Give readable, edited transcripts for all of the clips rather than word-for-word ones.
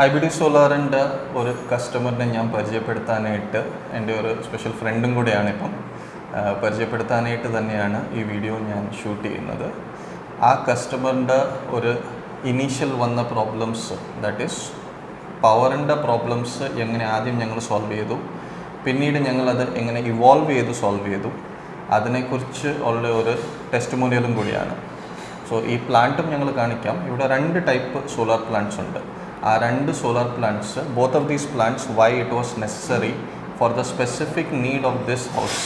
IBD സോളാറിൻ്റെ ഒരു കസ്റ്റമറിനെ ഞാൻ പരിചയപ്പെടുത്താനായിട്ട് എൻ്റെ ഒരു സ്പെഷ്യൽ ഫ്രണ്ടും കൂടെയാണ് ഇപ്പം പരിചയപ്പെടുത്താനായിട്ട് തന്നെയാണ് ഈ വീഡിയോ ഞാൻ ഷൂട്ട് ചെയ്യുന്നത്. ആ കസ്റ്റമറിൻ്റെ ഒരു ഇനീഷ്യൽ വന്ന പ്രോബ്ലംസ്, ദാറ്റ് ഈസ് പവറിൻ്റെ പ്രോബ്ലംസ് എങ്ങനെ ആദ്യം ഞങ്ങൾ സോൾവ് ചെയ്തു, പിന്നീട് ഞങ്ങളത് എങ്ങനെ ഇവോൾവ് ചെയ്ത് സോൾവ് ചെയ്തു, അതിനെക്കുറിച്ച് ഉള്ള ഒരു ടെസ്റ്റിമോണിയലും കൂടിയാണ്. സോ ഈ പ്ലാന്റും ഞങ്ങൾ കാണിക്കാം. ഇവിടെ 2 ടൈപ്പ് സോളാർ പ്ലാന്റ്സ് ഉണ്ട്. ആ 2 solar plants, both of these plants why it was necessary for the specific need of this house,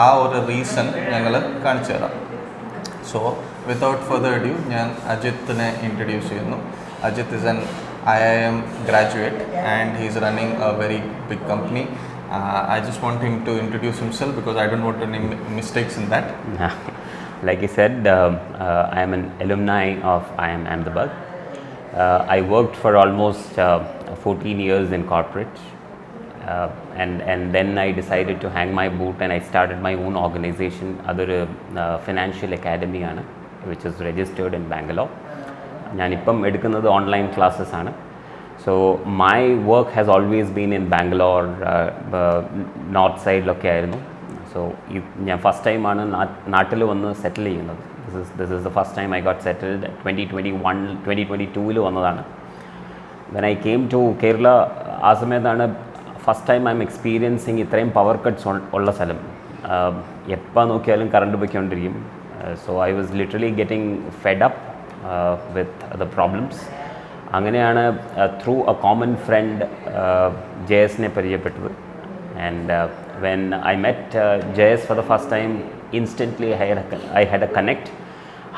ആ ഒരു റീസൺ ഞങ്ങൾ കാണിച്ചു തരാം. സോ വിത്തൗട്ട് ഫർദർ ഡ്യൂ ഞാൻ അജിത്തിനെ ഇൻട്രൊഡ്യൂസ് ചെയ്യുന്നു. Ajith is an IIM graduate and he is running a very big company. I just want him to introduce himself because I don't want any mistakes in that. Like you said, I am an alumni of IIM Ahmedabad. I worked for almost 14 years in corporate, and then I decided to hang my boot and I started my own organization, other financial academy, which is registered in Bangalore. ഞാനിപ്പം എടുക്കുന്നത് online classes ആണ്. So my work has always been in Bangalore, north സൈഡിലൊക്കെ ആയിരുന്നു. So ഞാൻ first ടൈമാണ് നാട്ടിൽ വന്ന് settle ചെയ്യുന്നത്. This is the first time I got settled. 2022 വന്നതാണ്. When I came to Kerala, ആ സമയത്താണ് first time I am experiencing ഇത്രയും പവർ കട്ട്സ് ഉള്ള സ്ഥലം. എപ്പോൾ നോക്കിയാലും കറണ്ട് പോയിക്കൊണ്ടിരിക്കും. So I was literally getting fed up with the problems. അങ്ങനെയാണ് through a common friend ജയസിനെ പരിചയപ്പെട്ടത്. And when I met Jayas for the first time, instantly I had a connect.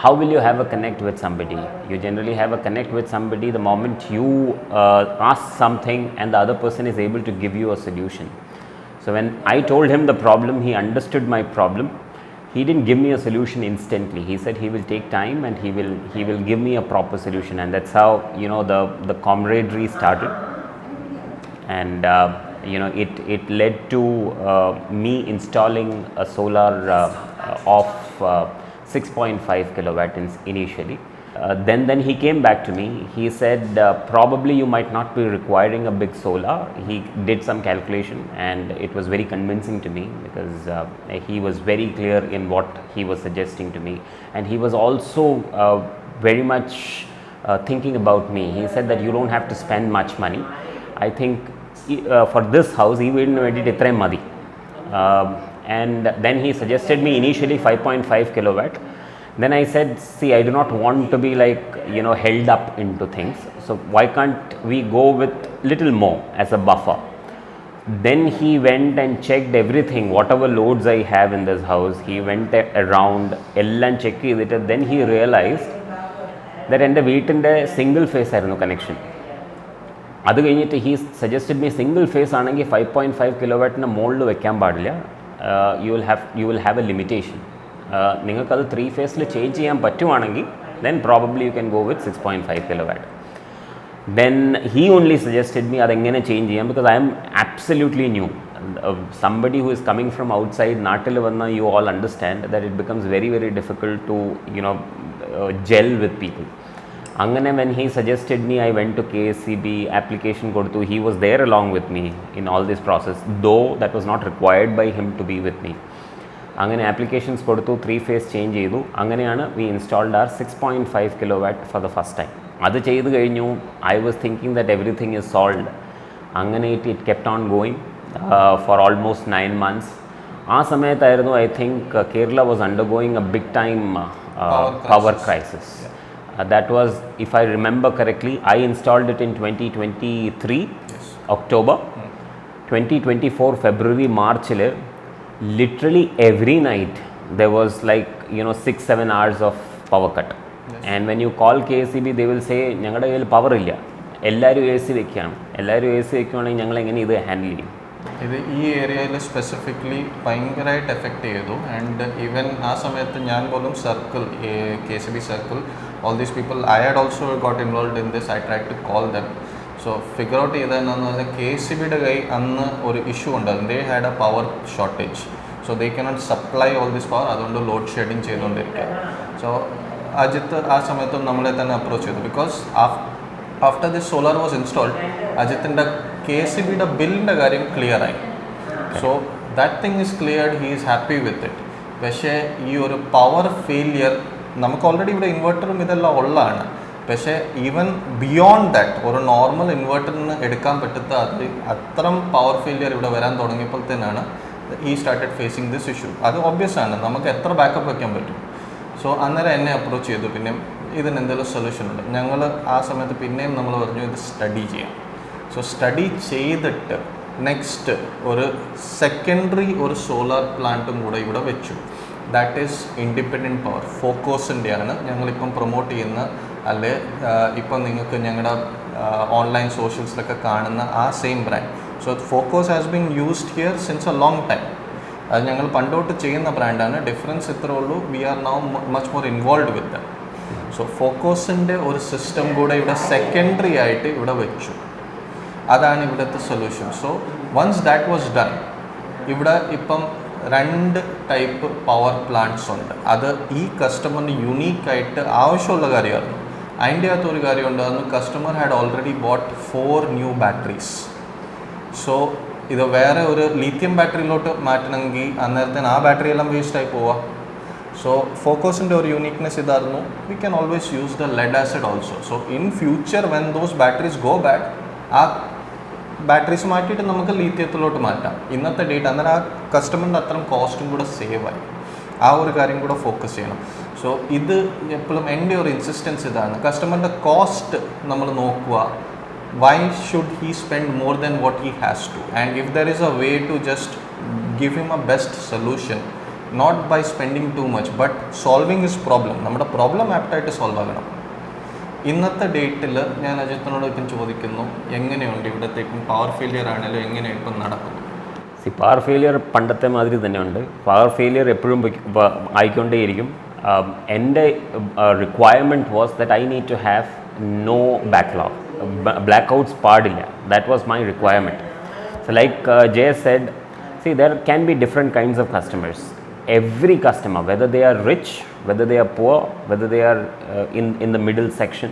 How will you have a connect with somebody? You generally have a connect with somebody the moment you ask something and the other person is able to give you a solution. So when I told him the problem, he understood my problem. He didn't give me a solution instantly. He said he will take time and he will give me a proper solution, and that's how the camaraderie started. And it led to me installing a solar of 6.5 kilowatt initially. Then he came back to me. He said probably you might not be requiring a big solar. He did some calculation and it was very convincing to me because he was very clear in what he was suggesting to me, and he was also very much thinking about me. He said that you don't have to spend much money. I think for this house even did itre madi. And then he suggested me initially 5.5 kilowatt. Then I said, see, I do not want to be held up into things. So why can't we go with little more as a buffer? Then he went and checked everything, whatever loads I have in this house. He went around, ellam check cheyidittu. Then he realized that ende veetinte single phase aayirunnu connection. Adu kayinittu he suggested me single phase aanengi 5.5 kilowatt na mold vekkan paadilla. You will have a limitation. നിങ്ങൾക്കത് 3 ഫേസിൽ change ചെയ്യാൻ പറ്റുവാണെങ്കിൽ then probably you can go with 6.5 kilowatt. Then he only suggested me അതെങ്ങനെ change ചെയ്യാം, because I am absolutely new. Somebody who is coming from outside, നാട്ടിൽ വന്ന you all understand that it becomes very very difficult to gel with people. അങ്ങനെ when he suggested me, I went to KSEB, application കൊടുത്തു. He was there along with me in all this process, though that was not required by him to be with me. അങ്ങനെ applications കൊടുത്തു, 3 phase change ചെയ്തു. അങ്ങനെയാണ് we installed are 6.5 kilowatt for the first time. അത് ചെയ്ത് കഴിഞ്ഞു. I was thinking that everything is solved. അങ്ങനെ it kept on going for almost 9 months. ആ സമയത്തായിരുന്നു I think Kerala was undergoing a big time power crisis. That was, if I remember correctly, I installed it in 2023 October. 2024 February March literally every night there was 6-7 hours of power cut. Yes. And when you call KSEB, they will say ഞങ്ങളുടെ കയ്യിൽ power ഇല്ല, എല്ലാവരും AC വെക്കുകയാണ്. എല്ലാവരും AC വെക്കുകയാണെങ്കിൽ ഞങ്ങൾ എങ്ങനെ ഇത് ഹാൻഡിൽ ചെയ്യും? ഇത് ഈ ഏരിയയിൽ സ്പെസിഫിക്കലി ഭയങ്കരമായിട്ട് എഫക്റ്റ് ചെയ്തു. ആൻഡ് ഈവൻ ആ സമയത്ത് ഞാൻ പോലും circle, KSEB circle, all these people, I had also got involved in this. I tried to call them. So figure out ചെയ്തതെന്നു പറഞ്ഞാൽ KSEBയുടെ കൈ അന്ന് ഒരു ഇഷ്യൂ ഉണ്ടായിരുന്നു. They had a power shortage, so they cannot supply all this power. അതുകൊണ്ട് load shedding ചെയ്തുകൊണ്ടിരിക്കുക. So Ajith ആ സമയത്തും നമ്മളെ തന്നെ അപ്രോച്ച് ചെയ്തു, because After this solar was installed, Ajitinte KSEB bill clear ആയി. So that thing is cleared, he is happy with it. പക്ഷേ ഈ ഒരു പവർ ഫെയിലിയർ നമുക്ക് ഓൾറെഡി ഇവിടെ ഇൻവെർട്ടറും ഇതെല്ലാം ഉള്ളതാണ്. പക്ഷേ ഈവൻ ബിയോണ്ട് ദാറ്റ് ഒരു നോർമൽ ഇൻവെർട്ടറിന് എടുക്കാൻ പറ്റാത്ത അത്രയും പവർ ഫെയിലിയർ ഇവിടെ വരാൻ തുടങ്ങിയപ്പോഴത്തേനാണ് ഈ സ്റ്റാർട്ടഡ് ഫേസിങ് ദിസ് ഇഷ്യൂ. അത് ഒബ്വിയസ് ആണ്, നമുക്ക് എത്ര ബാക്കപ്പ് വയ്ക്കാൻ പറ്റും. സോ അന്നേരം എന്നെ അപ്രോച്ച് ചെയ്തു, പിന്നെ ഇതിന് എന്തെങ്കിലും സൊല്യൂഷൻ ഉണ്ട്. ഞങ്ങൾ ആ സമയത്ത് പിന്നെയും നമ്മൾ പറഞ്ഞു ഇത് സ്റ്റഡി ചെയ്യാം. സോ സ്റ്റഡി ചെയ്തിട്ട് നെക്സ്റ്റ് ഒരു സെക്കൻഡറി ഒരു സോലാർ പ്ലാന്റും കൂടെ ഇവിടെ വെച്ചു. ദാറ്റ് ഈസ് ഇൻഡിപെൻഡൻറ്റ് പവർ, ഫോക്കോസിൻ്റെയാണ് ഞങ്ങളിപ്പം പ്രൊമോട്ട് ചെയ്യുന്ന. അല്ലെ ഇപ്പം നിങ്ങൾക്ക് ഞങ്ങളുടെ ഓൺലൈൻ സോഷ്യൽസിലൊക്കെ കാണുന്ന ആ same brand. So Fokos has been used here since a long time. അത് ഞങ്ങൾ പണ്ടോട്ട് ചെയ്യുന്ന ബ്രാൻഡാണ്. ഡിഫറൻസ് ഇത്രേ ഉള്ളൂ, we are now much more involve with them. So ഫോക്കോസിൻ്റെ ഒരു സിസ്റ്റം കൂടെ ഇവിടെ സെക്കൻഡറി ആയിട്ട് ഇവിടെ വെച്ചു. അതാണ് ഇവിടുത്തെ solution. So once that was done, ഇവിടെ ഇപ്പം 2 ടൈപ്പ് പവർ പ്ലാന്റ്സ് ഉണ്ട്. അത് ഈ കസ്റ്റമറിന് യുണീക്കായിട്ട് ആവശ്യമുള്ള കാര്യമായിരുന്നു. അതിൻ്റെ അകത്തൊരു കാര്യം ഉണ്ടായിരുന്നു, customer had already boat 4 new batteries. So ഇത് വേറെ ഒരു ലിഥിയം ബാറ്ററിയിലോട്ട് മാറ്റണമെങ്കിൽ അന്നേരത്തേന് ആ ബാറ്ററി എല്ലാം വേസ്റ്റായി പോവാം. സോ ഫോക്കസിൻ്റെ ഒരു യൂണിക്നെസ് ഇതായിരുന്നു, we can always use the lead acid also. So in future when those batteries go bad, ആ ബാറ്ററീസ് മാറ്റിയിട്ട് നമുക്ക് ലീഥിയത്തിലോട്ട് മാറ്റാം. ഇന്നത്തെ ഡേറ്റ് അന്നേരം ആ കസ്റ്റമറിൻ്റെ അത്രയും കോസ്റ്റും കൂടെ സേവായി. ആ ഒരു കാര്യം കൂടെ ഫോക്കസ് ചെയ്യണം. സോ ഇത് എപ്പോഴും എൻ്റെ ഒരു ഇൻസിസ്റ്റൻസ് ഇതാണ്, കസ്റ്റമറിൻ്റെ കോസ്റ്റ് നമ്മൾ നോക്കുക. Why should he spend more than what he has to? And if there is a way to just give him a best solution, not by spending too much, but solving his problem, നമ്മുടെ problem ആപ്റ്റായിട്ട് solve ആകണം. ഇന്നത്തെ ഡേറ്റിൽ ഞാൻ അജിത്തിനോട് ഇപ്പം ചോദിക്കുന്നു, എങ്ങനെയുണ്ട് ഇവിടത്തേക്കും power failure ആണെങ്കിലും എങ്ങനെയാണ് ഇപ്പം നടക്കുന്നത്? പവർ ഫെയിലിയർ പണ്ടത്തെ മാതിരി തന്നെയുണ്ട്. പവർ ഫെയിലിയർ എപ്പോഴും ആയിക്കൊണ്ടേയിരിക്കും. എൻ്റെ requirement was that I need to have no backlog, blackouts paadilla. That was my requirement. So like Jay said, see, there can be different kinds of customers. Every customer, whether they are rich, whether they are poor, whether they are in the middle section,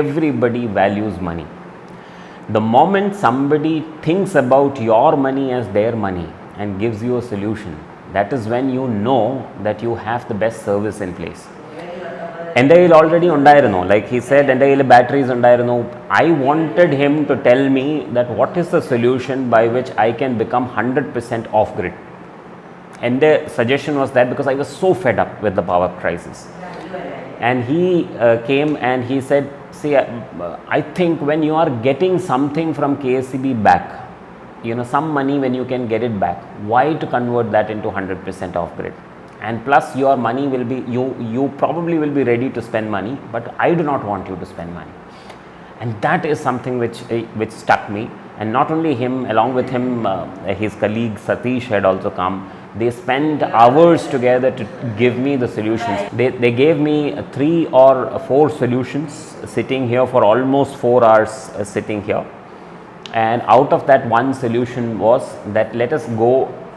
everybody values money. The moment somebody thinks about your money as their money and gives you a solution, that is when you know that you have the best service in place. എൻ്റെ കയ്യിൽ already ഉണ്ടായിരുന്നു, like he said, എൻ്റെ കയ്യിൽ batteries ഉണ്ടായിരുന്നു. I wanted him to tell me that what is the solution by which I can become 100% off grid. എൻ്റെ suggestion was that because I was so fed up with the power crisis. And he came and he said, see, I think when you are getting something from KSEB back, you know, some money when you can get it back, why to convert that into 100% off grid? And plus your money will be, you probably will be ready to spend money, but I do not want you to spend money. And that is something which stuck me. And not only him, along with him, his colleague Satish had also come. They spent hours together to give me the solutions. They gave me 3 or 4 solutions, sitting here for almost 4 hours, sitting here. And out of that, one solution was that let us go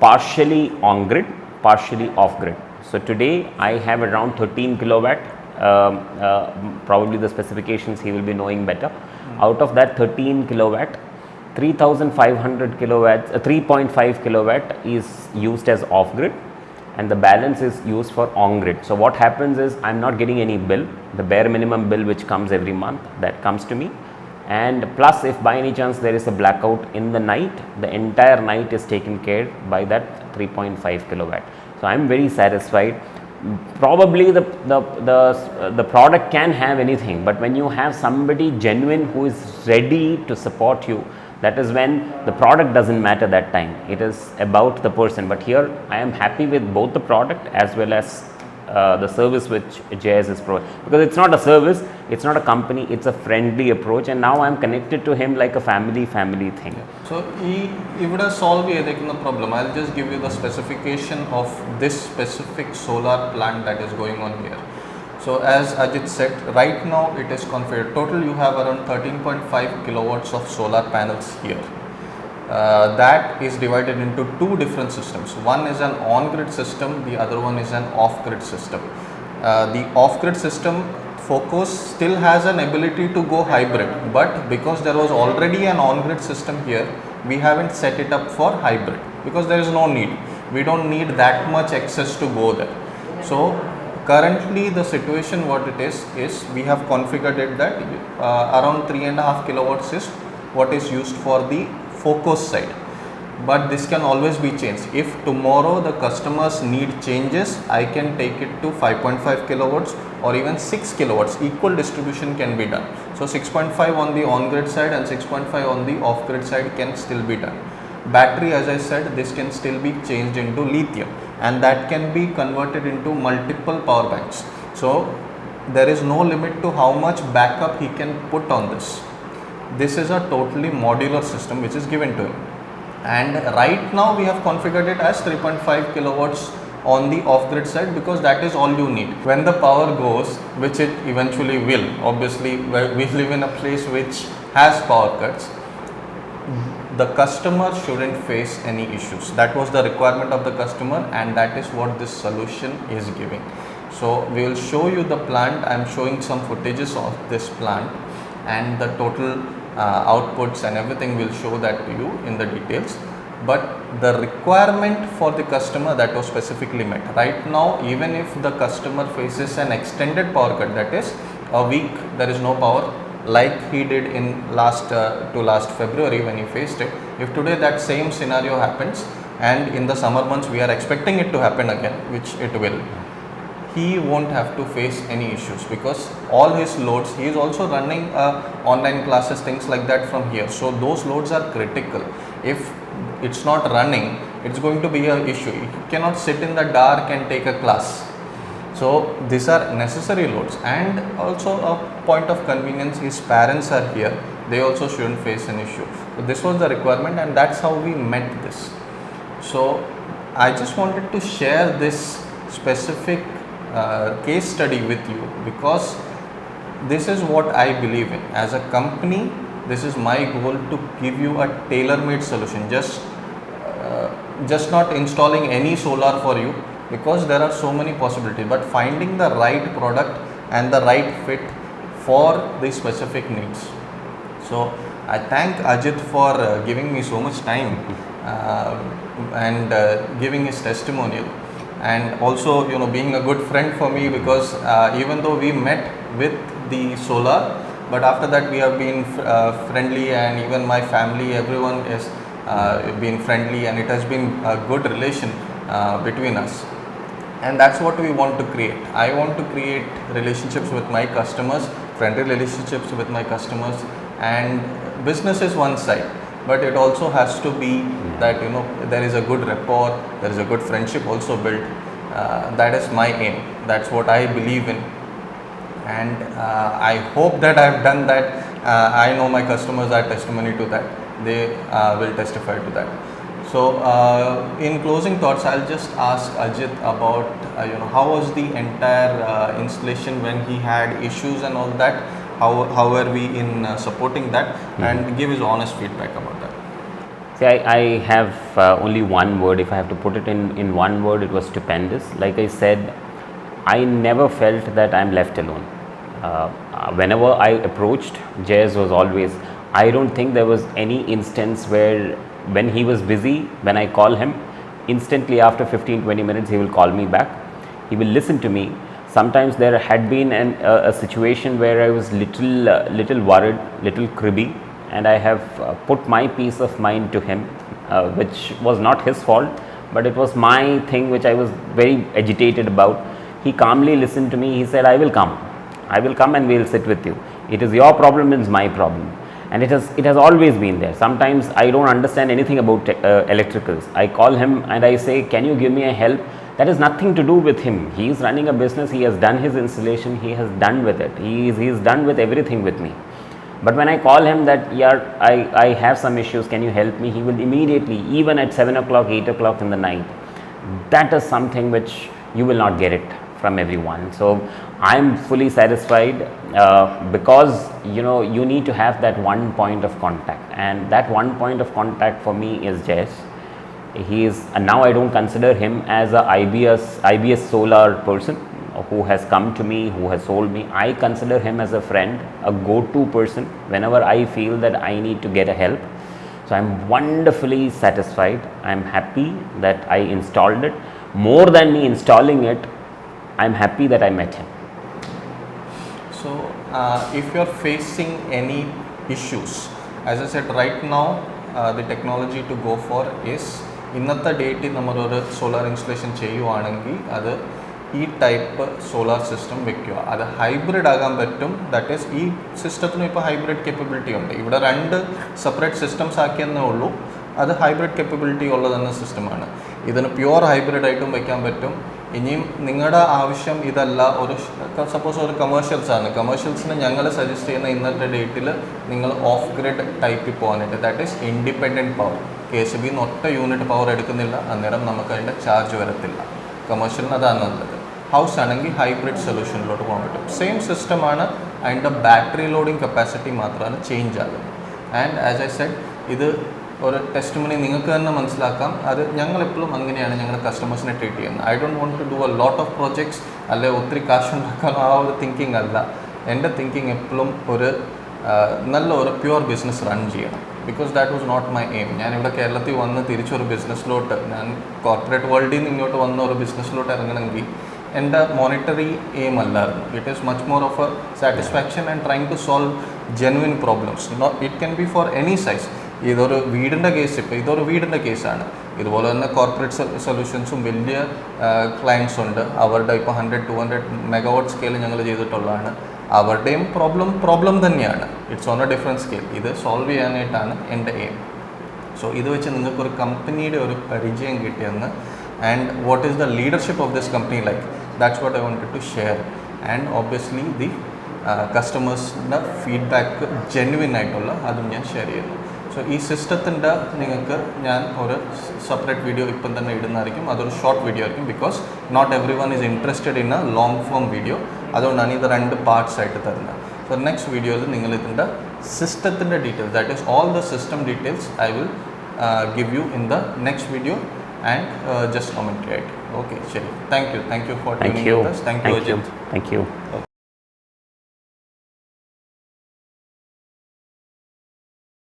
partially on grid, partially off grid. So today I have around 13 kilowatt, probably the specifications he will be knowing better. Out of that 13 kilowatt, 3500 kilowatts, 3.5 kilowatt is used as off grid, and the balance is used for on grid. So what happens is I'm not getting any bill, the bare minimum bill which comes every month, that comes to me. And plus, if by any chance there is a blackout in the night, the entire night is taken care by that 3.5 kilowatt. So I am very satisfied. Probably the product can have anything, but when you have somebody genuine who is ready to support you, that is when the product doesn't matter that time. It is about the person. But here I am happy with both the product as well as the service which JS is providing, because it's not a service, it's not a company, it's a friendly approach, and now I'm connected to him like a family thing. So ivida solve cheyidekkunna problem, I'll just give you the specification of this specific solar plant that is going on here. So as Ajit said, right now it is configured. Total you have around 13.5 kilowatts of solar panels here. That is divided into 2 different systems. One is an on-grid system, the other one is an off-grid system. The off-grid system Phocos still has an ability to go hybrid, but because there was already an on-grid system here, we haven't set it up for hybrid because there is no need. We don't need that much excess to go there. So currently the situation what it is we have configured it that around 3.5 kilowatts is what is used for the Phocos side. But this can always be changed. If tomorrow the customers need changes, I can take it to 5.5 kilowatts or even 6 kilowatts. Equal distribution can be done. So 6.5 on the on-grid side and 6.5 on the off-grid side can still be done. Battery, as I said, this can still be changed into lithium, and that can be converted into multiple power banks. So there is no limit to how much backup he can put on this. This is a totally modular system which is given to him. And right now we have configured it as 3.5 kilowatts on the off-grid side because that is all you need. When the power goes, which it eventually will, obviously we live in a place which has power cuts, the customer shouldn't face any issues. That was the requirement of the customer, and that is what this solution is giving. So we will show you the plant. I am showing some footages of this plant, and the total outputs and everything will show that to you in the details. But the requirement for the customer, that was specifically met. Right now, even if the customer faces an extended power cut, that is a week there is no power, like he did in last February when he faced it. If today that same scenario happens, and in the summer months we are expecting it to happen again, which it will, he won't have to face any issues because all his loads, he is also running online classes, things like that from here. So those loads are critical. If it's not running, it's going to be an issue. You cannot sit in the dark and take a class. So these are necessary loads, and also a point of convenience. His parents are here, they also shouldn't face an issue. So this was the requirement, and that's how we met this. So I just wanted to share this specific case study with you because this is what I believe in. As a company, this is my goal to give you a tailor-made solution, just not installing any solar for you, because there are so many possibilities, but finding the right product and the right fit for the specific needs. So I thank Ajit for giving me so much time and giving his testimonial, and also being a good friend for me, because even though we met with the solar, but after that we have been friendly, and even my family, everyone is been friendly, and it has been a good relation between us. And that's what we want to create. I want to create relationships with my customers, friendly relationships with my customers, and business is one side, but it also has to be that there is a good rapport, there is a good friendship also built. That is my aim. That's what I believe in, and I hope that I have done that. I know my customers are testimony to that. They will testify to that. So in closing thoughts, I'll just ask Ajit about how was the entire installation when he had issues and all that. How were we in supporting that, and give his honest feedback about that. See, I have only one word. If I have to put it in one word, it was stupendous. Like I said, I never felt that I'm left alone. Whenever I approached, Jez was always, I don't think there was any instance where when he was busy, when I call him, instantly after 15-20 minutes he will call me back. He will listen to me. Sometimes there had been a situation where I was little worried, little cribby, and I have put my peace of mind to him, which was not his fault, but it was my thing which I was very agitated about. He calmly listened to me. He said, I will come and we will sit with you. It is your problem, it's my problem. And it has always been there. Sometimes I don't understand anything about electricals. I call him and I say, can you give me a help? That has nothing to do with him. He is running a business. He has done his installation. He has done with it. He is done with everything with me. But when I call him that, yeah, I have some issues, can you help me? He will immediately, even at 7 o'clock, 8 o'clock in the night. That is something which you will not get it from everyone. So I am fully satisfied because you need to have that one point of contact, and that one point of contact for me is Jez. He is, and now I don't consider him as a IBS solar person. who has come to me, who has sold me. I consider him as a friend, a go-to person whenever I feel that I need to get a help. So I'm wonderfully satisfied. I'm happy that I installed it. More than me installing it, I'm happy that I met him. So if you're facing any issues, as I said, right now the technology to go for is ഇന്നത്തെ ഡേറ്റിൽ നമ്മളൊരു solar installation ചെയ്യുവാണെങ്കിൽ അത് ഈ type solar system വെക്കുക. അത് hybrid ആകാൻ പറ്റും. That is ഈ സിസ്റ്റത്തിനും ഇപ്പോൾ ഹൈബ്രിഡ് കേപ്പബിലിറ്റി ഉണ്ട്. ഇവിടെ 2 സെപ്പറേറ്റ് സിസ്റ്റംസ് ആക്കിയെന്നേ ഉള്ളൂ. അത് ഹൈബ്രിഡ് കേപ്പബിലിറ്റി ഉള്ളതെന്ന സിസ്റ്റമാണ്. ഇതിന് പ്യുവർ ഹൈബ്രിഡ് ആയിട്ടും വയ്ക്കാൻ പറ്റും. ഇനിയും നിങ്ങളുടെ ആവശ്യം ഇതല്ല, ഒരു സപ്പോസ് ഒരു കമേഴ്ഷ്യൽസാണ്, കമേഴ്ഷ്യൽസിന് ഞങ്ങൾ സജസ്റ്റ് ചെയ്യുന്ന ഇന്നത്തെ ഡേറ്റിൽ നിങ്ങൾ ഓഫ് ഗ്രിഡ് ടൈപ്പിൽ പോകാനായിട്ട്, that is independent power. KSEB ഒറ്റ യൂണിറ്റ് പവർ എടുക്കുന്നില്ല, അന്നേരം നമുക്ക് അതിൻ്റെ ചാർജ് വരത്തില്ല. കമേഴ്ഷ്യലിന് അതാണ് നല്ലത്. ഹൗസ് ആണെങ്കിൽ ഹൈബ്രിഡ് സൊല്യൂഷനിലോട്ട് പോകാൻ പറ്റും. സെയിം സിസ്റ്റമാണ്, അതിൻ്റെ ബാറ്ററി ലോഡിങ് കപ്പാസിറ്റി മാത്രമാണ് ചേഞ്ച് ആകുന്നത്. ആൻഡ് ആസ് ഐ സെഡ്, ഇത് ഒരു ടെസ്റ്റ് മണി നിങ്ങൾക്ക് തന്നെ മനസ്സിലാക്കാം. അത് ഞങ്ങളെപ്പോഴും അങ്ങനെയാണ് ഞങ്ങൾ കസ്റ്റമേഴ്സിനെ ട്രീറ്റ് ചെയ്യുന്നത്. I don't want to do a lot of projects, അല്ലെ ഒത്തിരി കാശ് ഉണ്ടാക്കാനോ ആ ഒരു തിങ്കിങ് അല്ല. എൻ്റെ തിങ്കിങ് എപ്പോഴും ഒരു നല്ല ഒരു പ്യുവർ ബിസിനസ് റൺ ചെയ്യണം. Because that was not my aim. ഞാനിവിടെ കേരളത്തിൽ വന്ന് തിരിച്ചൊരു ബിസിനസ്സിലോട്ട്, ഞാൻ കോർപ്പറേറ്റ് വേൾഡിൽ നിന്ന് ഇങ്ങോട്ട് വന്ന ഒരു ബിസിനസ്സിലോട്ട് ഇറങ്ങണമെങ്കിൽ എൻ്റെ മോണിറ്ററി എയിം അല്ലായിരുന്നു. It is much more of a satisfaction and trying to solve genuine problems. It can be for any size. ഇതൊരു വീടിൻ്റെ കേസ്, ഇപ്പോൾ ഇതൊരു വീടിൻ്റെ കേസാണ്. ഇതുപോലെ തന്നെ കോർപ്പറേറ്റ് സൊല്യൂഷൻസും വലിയ ക്ലയൻസ് ഉണ്ട്. അവരുടെ ഇപ്പോൾ 100-200 മെഗാവാട്ട് സ്കെയിൽ ഞങ്ങൾ ചെയ്തിട്ടുള്ളതാണ്. അവരുടെയും പ്രോബ്ലം തന്നെയാണ്. It's on A different scale. ഇത് സോൾവ് ചെയ്യാനായിട്ടാണ് എൻ്റെ എയിം. സോ ഇത് വെച്ച് നിങ്ങൾക്കൊരു കമ്പനിയുടെ ഒരു പരിചയം കിട്ടിയെന്ന്, and what is the leadership of this company like, that's what I wanted to share. And obviously the കസ്റ്റമേഴ്സിൻ്റെ ഫീഡ്ബാക്ക് ജെന്യുവിൻ ആയിട്ടുള്ള അതും ഞാൻ ഷെയർ ചെയ്യുന്നു. സോ ഈ സിസ്റ്റത്തിൻ്റെ നിങ്ങൾക്ക് ഞാൻ ഒരു സെപ്പറേറ്റ് വീഡിയോ ഇപ്പം തന്നെ ഇടുന്നതായിരിക്കും. അതൊരു ഷോർട്ട് വീഡിയോ ആയിരിക്കും. Because not every one is interested in a long form video. അതുകൊണ്ടാണ് ഇത് 2 പാർട്സ് ആയിട്ട് തരുന്നത്. സോ നെക്സ്റ്റ് വീഡിയോയിൽ നിങ്ങൾ ഇതിൻ്റെ സിസ്റ്റത്തിൻ്റെ details, that is all the system details I will give you in the next video and just comment ആയിട്ട്. Okay, ശരി. Thank you for tuning with us. Thank you.